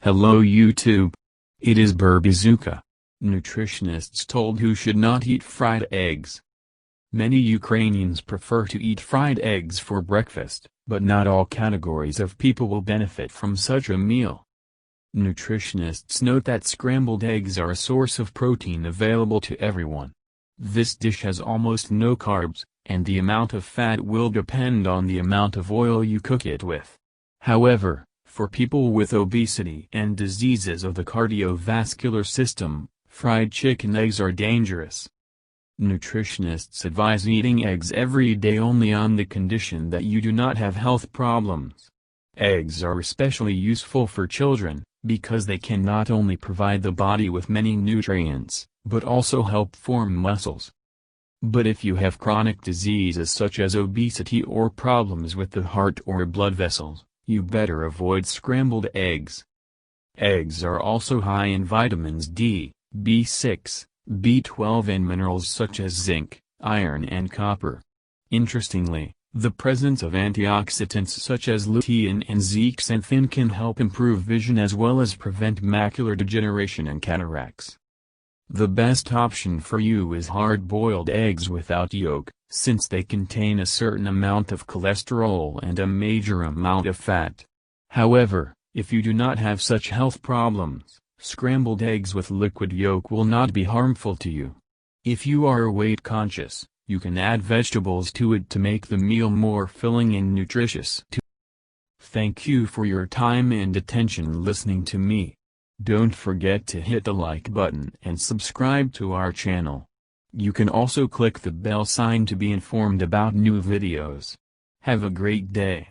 Hello YouTube. It is Burbizuka. Nutritionists told who should not eat fried eggs. Many Ukrainians prefer to eat fried eggs for breakfast, but not all categories of people will benefit from such a meal. Nutritionists note that scrambled eggs are a source of protein available to everyone. This dish has almost no carbs, and the amount of fat will depend on the amount of oil you cook it with. However, for people with obesity and diseases of the cardiovascular system, fried chicken eggs are dangerous. Nutritionists advise eating eggs every day only on the condition that you do not have health problems. Eggs are especially useful for children, because they can not only provide the body with many nutrients, but also help form muscles. But if you have chronic diseases such as obesity or problems with the heart or blood vessels, you better avoid scrambled eggs. Eggs are also high in vitamins D, B6, B12 and minerals such as zinc, iron and copper. Interestingly, the presence of antioxidants such as lutein and zeaxanthin can help improve vision as well as prevent macular degeneration and cataracts. The best option for you is hard-boiled eggs without yolk, since they contain a certain amount of cholesterol and a major amount of fat. However, if you do not have such health problems, scrambled eggs with liquid yolk will not be harmful to you. If you are weight conscious, you can add vegetables to it to make the meal more filling and nutritious. Thank you for your time and attention listening to me. Don't forget to hit the like button and subscribe to our channel. You can also click the bell sign to be informed about new videos. Have a great day.